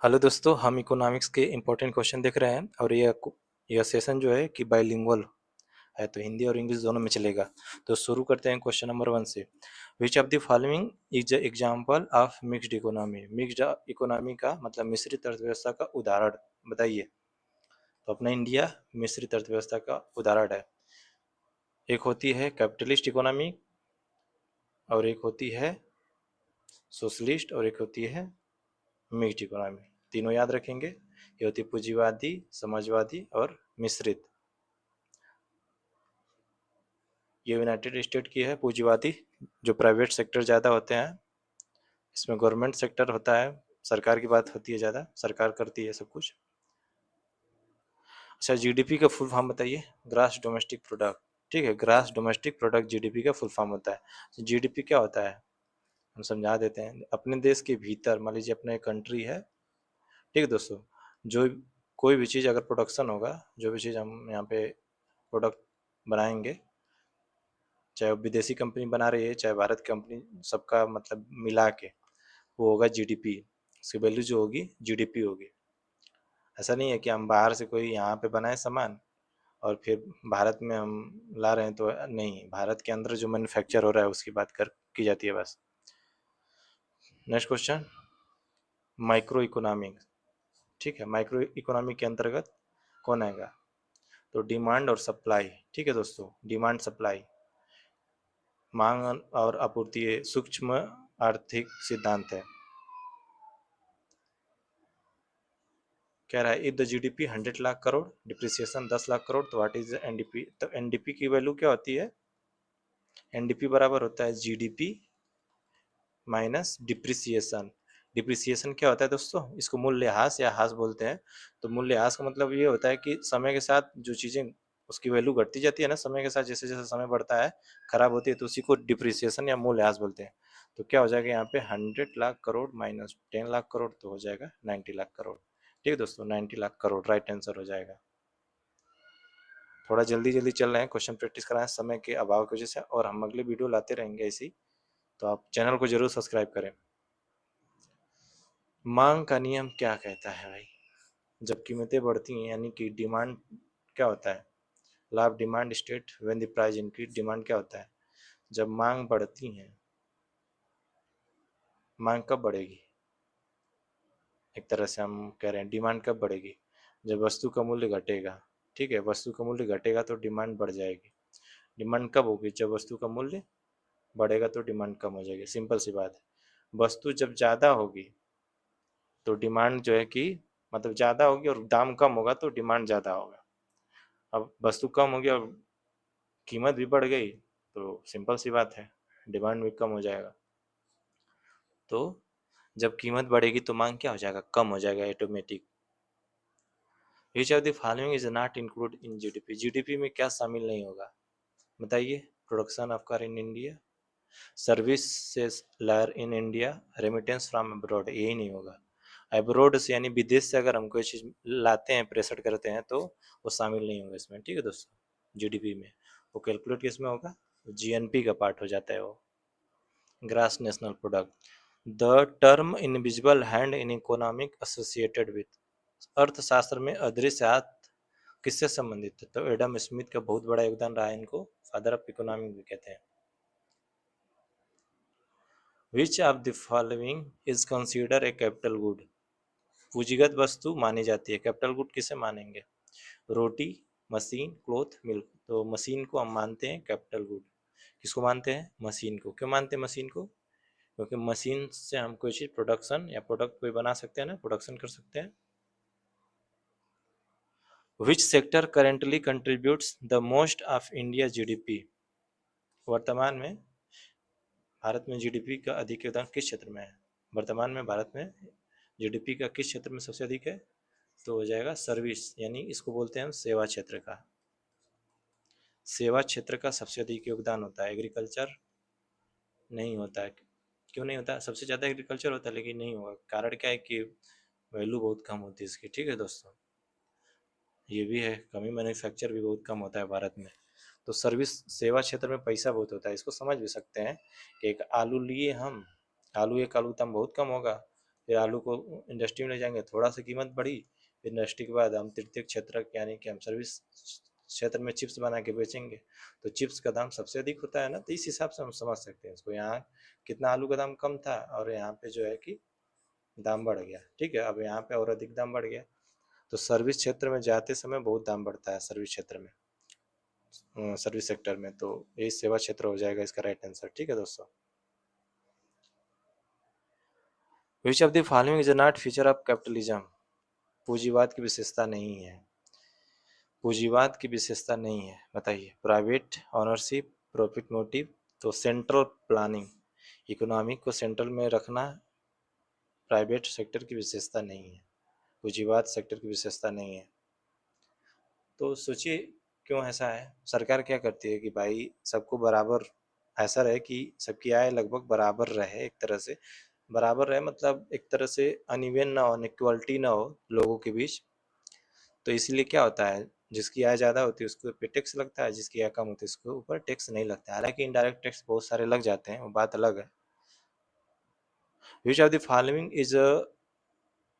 Hello दोस्तों, हम economics के इम्पोर्टेंट क्वेश्चन देख रहे हैं और यह सेशन जो है कि बाइलिंगुअल है, तो हिंदी और इंग्लिश दोनों में चलेगा। तो शुरू करते हैं क्वेश्चन नंबर 1 से। विच of the following is example of mixed economy? Mixed economy का मतलब मिश्रित अर्थव्यवस्था का उदाहरण बताइए। तो अपना इंडिया मिश्रित अर्थव्यवस्था का उदाहरण है। एक होती है कैपिटलिस्ट इकोनॉमी और एक होती है सोशलिस्ट और एक होती है मिक्स्ड इकोनॉमी। तीनों याद रखेंगे। ये होती है पूंजीवादी, समाजवादी और मिश्रित। ये यूनाइटेड स्टेट की है पूंजीवादी, जो प्राइवेट सेक्टर ज़्यादा होते हैं। इसमें गवर्नमेंट सेक्टर होता है, सरकार की बात होती है, ज़्यादा सरकार करती है सब कुछ। अच्छा, जीडीपी का फुल फॉर्म बताइए। Grass domestic product. ठीक है, ग्रास डोमेस्टिक प्रोडक्ट जीडीपी का फुल फॉर्म होता है। जीडीपी क्या होता है हम समझा देते हैं। अपने देश के भीतर मान लीजिए अपना एक कंट्री है, ठीक है दोस्तों, जो कोई भी चीज़ अगर प्रोडक्शन होगा, जो भी चीज़ हम यहाँ पे प्रोडक्ट बनाएंगे, चाहे वो विदेशी कंपनी बना रही है चाहे भारत कंपनी, सबका मतलब मिला के वो होगा जीडीपी। उसकी वैल्यू जो होगी जीडीपी होगी। ऐसा नहीं है कि हम बाहर से कोई यहाँ पे बनाए सामान और फिर भारत में हम ला रहे हैं, तो नहीं, भारत के अंदर जो मैन्युफैक्चर हो रहा है उसकी बात कर की जाती है बस। Next question, micro economics. ठीक है, माइक्रो इकोनॉमी के अंतर्गत कौन आएगा? तो डिमांड और सप्लाई। ठीक है दोस्तों, डिमांड सप्लाई, मांग और आपूर्ति सूक्ष्म आर्थिक सिद्धांत है। कह रहा है if the GDP 100 lakh crore, depreciation 10 lakh crore, तो व्हाट इज एनडीपी? तो एनडीपी की वैल्यू क्या होती है? एनडीपी बराबर होता है जीडीपी माइनस डिप्रिसिएशन। डिप्रिसिएशन क्या होता है दोस्तों? इसको मूल्यह्रास या ह्रास बोलते हैं। तो मूल्यह्रास का मतलब ये होता है कि समय के साथ जो चीज़ें उसकी वैल्यू घटती जाती है ना, समय के साथ जैसे जैसे समय बढ़ता है, खराब होती है, तो उसी को डिप्रिसिएशन या मूल्यह्रास बोलते हैं। तो क्या हो जाएगा यहाँ पे 100 लाख करोड़ माइनस 10 लाख करोड़, तो हो जाएगा 90 लाख करोड़। ठीक है दोस्तों, 90 लाख करोड़ राइट आंसर हो जाएगा। थोड़ा जल्दी जल्दी चल रहे हैं, क्वेश्चन प्रैक्टिस कराएं समय के अभाव की वजह से, और हम अगले वीडियो लाते रहेंगे ऐसी। तो आप चैनल को जरूर सब्सक्राइब करें। मांग का नियम क्या कहता है भाई? जब कीमतें बढ़ती हैं यानी कि डिमांड क्या होता है? Law of demand state when the price increase. Demand क्या होता है? जब मांग बढ़ती है। मांग कब बढ़ेगी? एक तरह से हम कह रहे हैं डिमांड कब बढ़ेगी? जब वस्तु का मूल्य घटेगा। ठीक है, वस्तु का मूल्य घटेगा तो डिमांड बढ़ जाएगी। डिमांड कब होगी? जब वस्तु का मूल्य बढ़ेगा तो डिमांड कम हो जाएगी। सिंपल सी बात है। वस्तु जब ज़्यादा होगी तो डिमांड जो है कि मतलब ज़्यादा होगी, और दाम कम होगा तो डिमांड ज़्यादा होगा। अब वस्तु कम होगी और कीमत भी बढ़ गई तो सिंपल सी बात है, डिमांड भी कम हो जाएगा। तो जब कीमत बढ़ेगी तो मांग क्या हो जाएगा? कम हो जाएगा automatic. Which of the following is not include in GDP? GDP में क्या शामिल नहीं होगा बताइए? Production of car in India, services lawyer in India, remittance from abroad, यही नहीं होगा। अब्रॉड से यानी विदेश से अगर हम कोई चीज़ लाते हैं, प्रेजेंट करते हैं, तो वो शामिल नहीं होगा इसमें। ठीक है दोस्तों, जीडीपी में वो कैलकुलेट किस में होगा? जीएनपी का पार्ट हो जाता है वो, grass national product. The term invisible hand in economic associated with. अर्थशास्त्र में अदृश्य हाथ किससे संबंधित है? तो एडम स्मिथ का बहुत बड़ा योगदान रहा है, इनको फादर ऑफ इकोनॉमिक भी कहते हैं। विच of the following is consider a capital good? पूंजीगत वस्तु मानी जाती है। कैपिटल गुड किसे मानेंगे? रोटी, मशीन, क्लोथ, मिल्क। तो मशीन को हम मानते हैं कैपिटल गुड। किसको मानते हैं? मशीन को। क्यों मानते हैं मशीन को? क्योंकि मशीन से हम कोई चीज़ प्रोडक्शन या प्रोडक्ट कोई बना सकते हैं ना, प्रोडक्शन कर सकते हैं। Which sector currently contributes the most of India GDP? वर्तमान में भारत में जीडीपी का अधिक योगदान किस क्षेत्र में है? वर्तमान में भारत में जीडीपी का किस क्षेत्र में सबसे अधिक है? तो हो जाएगा सर्विस, यानी इसको बोलते हैं हम सेवा क्षेत्र का। सेवा क्षेत्र का सबसे अधिक योगदान होता है। एग्रीकल्चर नहीं होता है। क्यों नहीं होता? सबसे ज़्यादा एग्रीकल्चर होता है लेकिन नहीं होगा। कारण क्या है कि वैल्यू बहुत कम होती है इसकी। ठीक है दोस्तों, ये भी है, कमी मैन्युफैक्चर भी बहुत कम होता है भारत में। तो सर्विस सेवा क्षेत्र में पैसा बहुत होता है। इसको समझ भी सकते हैं कि एक आलू लिए हम, आलू एक आलू दाम बहुत कम होगा, फिर आलू को इंडस्ट्री में ले जाएंगे, थोड़ा सा कीमत बढ़ी, फिर इंडस्ट्री के बाद हम तृतीयक क्षेत्र यानी कि हम सर्विस क्षेत्र में चिप्स बना के बेचेंगे, तो चिप्स का दाम सबसे अधिक होता है ना, तो इस हिसाब से हम समझ सकते हैं इसको। यहाँ कितना आलू का दाम कम था और यहाँ पे जो है कि दाम बढ़ गया, ठीक है। अब यहाँ पे और अधिक दाम बढ़ गया, तो सर्विस क्षेत्र में जाते समय बहुत दाम बढ़ता है सर्विस क्षेत्र में, सर्विस सेक्टर में, तो यही सेवा क्षेत्र हो जाएगा इसका राइट आंसर, ठीक है दोस्तों। विच of the following is not feature of capitalism? पूंजीवाद की विशेषता नहीं है, पूंजीवाद की विशेषता नहीं है, बताइए। प्राइवेट ओनरशिप, प्रॉफिट मोटिव, तो सेंट्रल प्लानिंग, इकोनॉमिक को सेंट्रल में रखना प्राइवेट सेक्टर की विशेषता नहीं है, पूंजीवाद सेक्टर की विशेषता नहीं है। तो सोचिए क्यों ऐसा है। सरकार क्या करती है कि भाई सबको बराबर ऐसा रहे कि सबकी आय लगभग बराबर रहे, एक तरह से बराबर रहे, मतलब एक तरह से अनइवन ना हो, इक्वलिटी ना हो लोगों के बीच। तो इसलिए क्या होता है, जिसकी आय ज़्यादा होती है उसके पे टैक्स लगता है, जिसकी आय कम होती है उसके ऊपर टैक्स नहीं लगता। हालांकि इनडायरेक्ट टैक्स बहुत सारे लग जाते हैं, वो बात अलग है। विच of the following is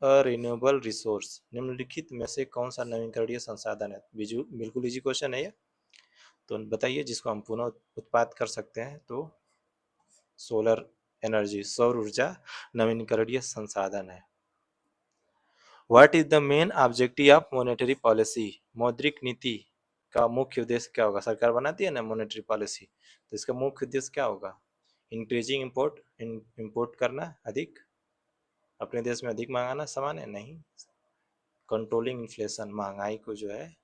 renewable resource? निम्नलिखित में से कौन सा नवीकरणीय संसाधन है? बिल्कुल इजी क्वेश्चन है ये, तो बताइए जिसको हम पुनः उत्पाद कर सकते हैं। तो सोलर एनर्जी, सौर ऊर्जा नवीकरणीय संसाधन है। What is the main objective of monetary policy? मौद्रिक नीति का मुख्य उद्देश्य क्या होगा? सरकार बनाती है ना मॉनेटरी पॉलिसी, तो इसका मुख्य उद्देश्य क्या होगा? इंक्रीजिंग इंपोर्ट, इंपोर्ट करना, अधिक अपने देश में अधिक मंगाना सामान है, नहीं। कंट्रोलिंग इन्फ्लेशन, महंगाई को जो है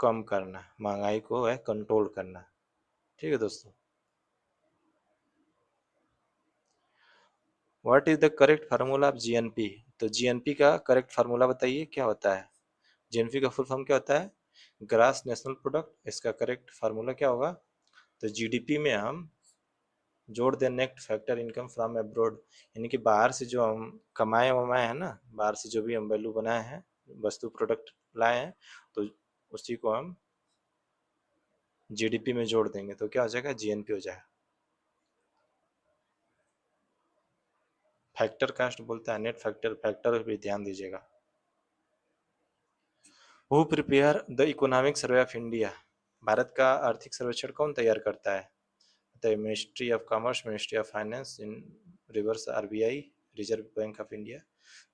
कम करना, महंगाई को है कंट्रोल करना, ठीक है दोस्तों। What is the correct formula of GNP? तो जीएनपी का करेक्ट फार्मूला बताइए क्या होता है? जीएनपी का फुल फॉर्म क्या होता है? Gross national product. इसका करेक्ट फार्मूला क्या होगा? तो जीडीपी में हम जोड़ दें net factor income from abroad, यानी कि बाहर से जो हम कमाए वमाए हैं ना, बाहर से जो भी हम वैल्यू बनाए हैं, वस्तु प्रोडक्ट लाए हैं, तो उसी को हम जीडीपी में जोड़ देंगे, तो क्या हो जाएगा? जीएनपी हो जाएगा। फैक्टर कास्ट बोलता है, नेट फैक्टर, फैक्टर भी ध्यान दीजिएगा। Who prepare the economic survey of India? Bharat का आर्थिक सर्वेक्षण कौन तैयार करता है? तो ministry of commerce, ministry of finance, in reverse RBI, reserve bank of India.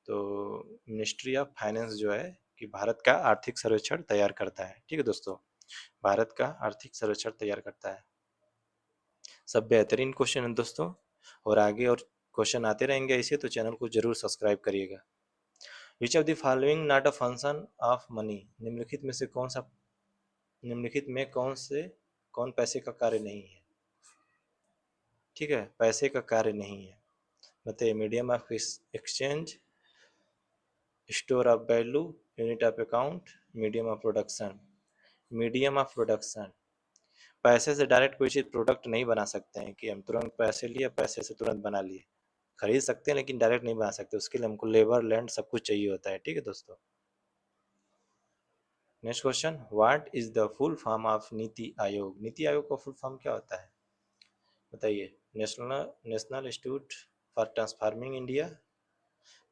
तो मिनिस्ट्री ऑफ फाइनेंस जो है कि भारत का आर्थिक सर्वेक्षण तैयार करता है, ठीक है दोस्तों। भारत का आर्थिक सर्वेक्षण तैयार करता है। सब बेहतरीन क्वेश्चन है दोस्तों, और आगे और क्वेश्चन आते रहेंगे ऐसे, तो चैनल को जरूर सब्सक्राइब करिएगा। विच of the following not a function of money? निम्नलिखित में से कौन सा, निम्नलिखित में कौन पैसे का कार्य नहीं है? ठीक है, पैसे का कार्य नहीं है, बताइए। Medium of exchange, store of value, unit of account, medium of production. Medium of production, पैसे से डायरेक्ट कोई चीज़ प्रोडक्ट नहीं बना सकते हैं कि हम तुरंत पैसे लिए, पैसे से तुरंत बना लिए। खरीद सकते हैं लेकिन डायरेक्ट नहीं बना सकते, उसके लिए हमको लेबर, लैंड सब कुछ चाहिए होता है, ठीक है दोस्तों। Next question, what is the full form of NITI Aayog? NITI Aayog का फुल फॉर्म क्या होता है, बताइए। National institute for transforming India,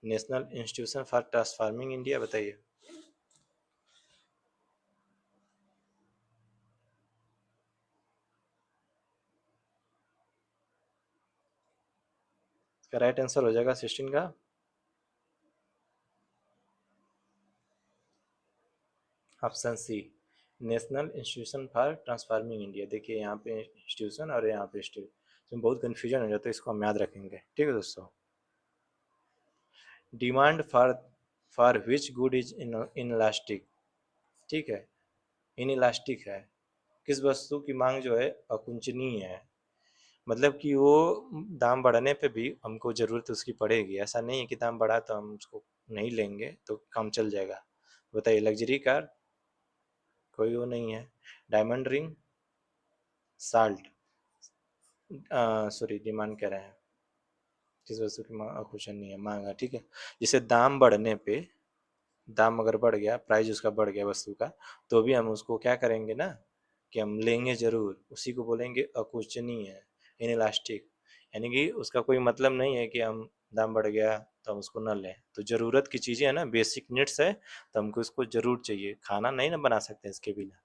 national institution for transforming India, बताइए। इसका राइट आंसर हो जाएगा 16 का option C, national institution for transforming India. देखिए यहाँ पे इंस्टीट्यूशन और यहाँ पे इंस्टीट्यूशन, बहुत कन्फ्यूजन हो जाता है, इसको हम याद रखेंगे, ठीक है दोस्तों। Demand for which good is in elastic, ठीक है, इन इलास्टिक है। किस वस्तु की मांग जो है अकुंचनीय है, मतलब कि वो दाम बढ़ने पे भी हमको ज़रूरत उसकी पड़ेगी, ऐसा नहीं है कि दाम बढ़ा तो हम उसको नहीं लेंगे तो काम चल जाएगा। बताइए, लग्जरी कार, कोई वो नहीं है। Diamond ring, salt, sorry demand कह रहे हैं, जिस वस्तु की मांग अकुशल नहीं है, मांगा, ठीक है। जिसे दाम बढ़ने पे, दाम अगर बढ़ गया, प्राइस उसका बढ़ गया वस्तु का, तो भी हम उसको क्या करेंगे ना, कि हम लेंगे जरूर, उसी को बोलेंगे अकुचनीय है, इनइलास्टिक। यानी कि उसका कोई मतलब नहीं है कि हम दाम बढ़ गया तो हम उसको ना लें। तो ज़रूरत की चीज़ें है ना, बेसिक नीड्स है, तो हमको इसको ज़रूर चाहिए, खाना नहीं ना बना सकते इसके बिना।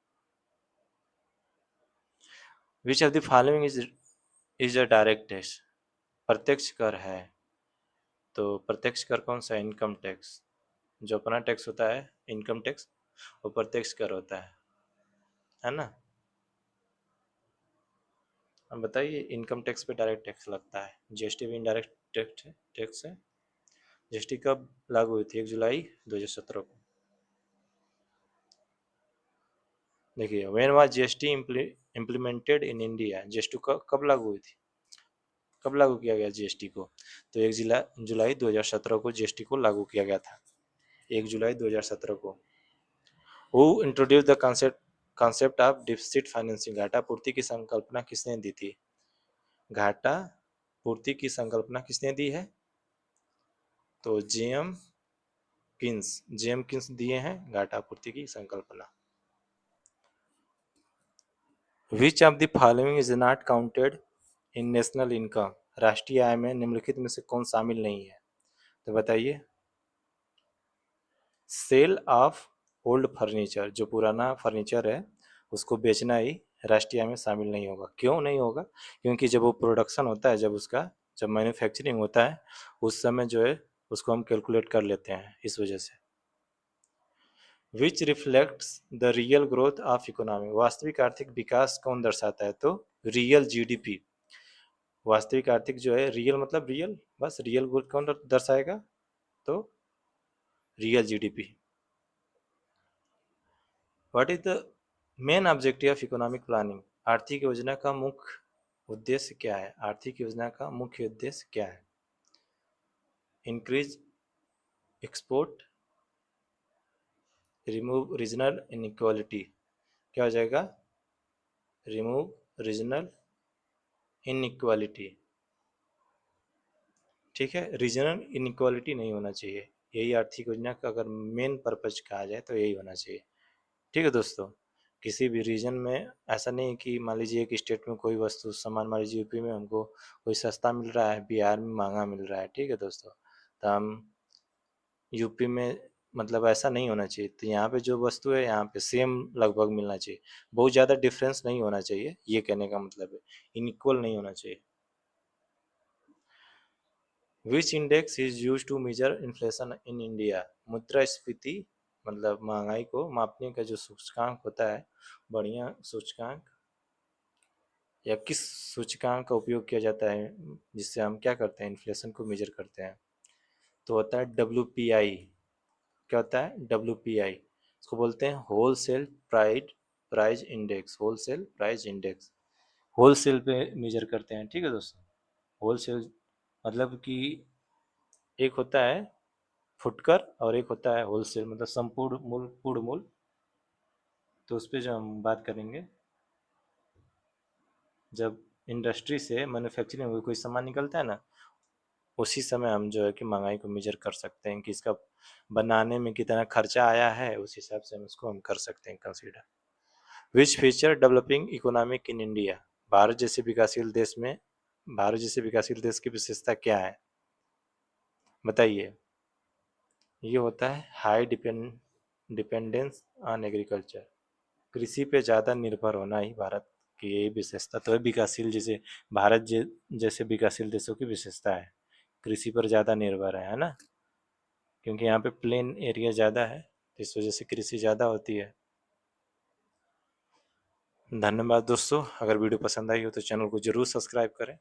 विच of the following is a direct tax? प्रत्यक्ष कर है, तो प्रत्यक्ष कर कौन सा? Income tax. जो अपना टैक्स होता है इनकम टैक्स, वो प्रत्यक्ष कर होता है ना। अब बताइए, इनकम टैक्स पे डायरेक्ट टैक्स लगता है, जीएसटी भी इनडायरेक्ट टैक्स है। जीएसटी कब लागू हुई थी? 1 जुलाई 2017 को। देखिए, when was GST implemented in India? GST कब लागू हुई थी? कब लागू किया गया जीएसटी को? तो 1 जुलाई 2017 को जीएसटी को लागू किया गया था, 1 जुलाई 2017 को। Who introduce the concept of deficit financing? घाटा पूर्ति की संकल्पना किसने दी थी? घाटा पूर्ति की संकल्पना किसने दी है? तो जेएम किन्स दिए हैं घाटा पूर्ति की संकल्पना। विच of the following is not counted in national income? राष्ट्रीय आय में निम्नलिखित में से कौन शामिल नहीं है? तो बताइए। सेल ऑफ ओल्ड फर्नीचर, जो पुराना फर्नीचर है उसको बेचना ही राष्ट्रीय आय में शामिल नहीं होगा। क्यों नहीं होगा? क्योंकि जब वो प्रोडक्शन होता है, जब मैन्युफैक्चरिंग होता है, उस समय जो है उसको हम कैलकुलेट कर लेते हैं, इस वजह से। विच reflects the real growth of economy? वास्तविक आर्थिक विकास कौन दर्शाता है? तो रियल जीडीपी। वास्तविक आर्थिक जो है, रियल मतलब रियल, बस रियल ग्रोथ कौन दर्शाएगा? तो real GDP. What is the main objective of economic planning? आर्थिक योजना का मुख्य उद्देश्य क्या है? आर्थिक योजना का मुख्य उद्देश्य क्या है? Increase export, remove regional inequality. क्या हो जाएगा? Remove regional inequality. ठीक है, रीजनल इनइक्वालिटी नहीं होना चाहिए। यही आर्थिक योजना का अगर मेन पर्पज कहा जाए तो यही होना चाहिए। ठीक है दोस्तों, किसी भी रीजन में ऐसा नहीं है कि मान लीजिए एक स्टेट में कोई वस्तु सामान, मान लीजिए यूपी में हमको कोई सस्ता मिल रहा है, बिहार में महंगा मिल रहा है। ठीक है दोस्तों, तो हम यूपी में मतलब ऐसा नहीं होना चाहिए। तो यहाँ पे जो वस्तु है यहाँ पे सेम लगभग मिलना चाहिए, बहुत ज़्यादा डिफरेंस नहीं होना चाहिए, ये कहने का मतलब है। इनइक्वल नहीं होना चाहिए। Which index is use to measure inflation in India? मुद्रास्फीति मतलब महंगाई को मापने का जो सूचकांक होता है, बढ़िया सूचकांक, या किस सूचकांक का उपयोग किया जाता है जिससे हम क्या करते हैं, इन्फ्लेशन को मेजर करते हैं? तो होता है WPI। क्या होता है? WPI। इसको बोलते हैं wholesale price index. Wholesale price index, wholesale पे मेजर करते हैं। ठीक है दोस्तों, होलसेल मतलब कि एक होता है फुटकर और एक होता है होलसेल, मतलब संपूर्ण मूल्य, पूर्ण मूल्य। तो उस पर जो हम बात करेंगे, जब इंडस्ट्री से मैन्युफैक्चरिंग में कोई सामान निकलता है ना, उसी समय हम जो है कि महंगाई को मेजर कर सकते हैं कि इसका बनाने में कितना खर्चा आया है, उस हिसाब से हम इसको हम कर सकते हैं consider. Which feature developing economic in India? Bharat जैसे विकासशील देश में, भारत जैसे विकासशील देश की विशेषता क्या है? बताइए। ये होता है हाई डिपेंडेंस ऑन एग्रीकल्चर। कृषि पे ज़्यादा निर्भर होना ही भारत की यही विशेषता तो है। विकासशील जैसे भारत जैसे विकासशील देशों की विशेषता है, कृषि पर ज़्यादा निर्भर है ना, क्योंकि यहाँ पे प्लेन एरिया ज़्यादा है, तो इस वजह से कृषि ज़्यादा होती है। धन्यवाद दोस्तों, अगर वीडियो पसंद आई हो तो चैनल को ज़रूर सब्सक्राइब करें।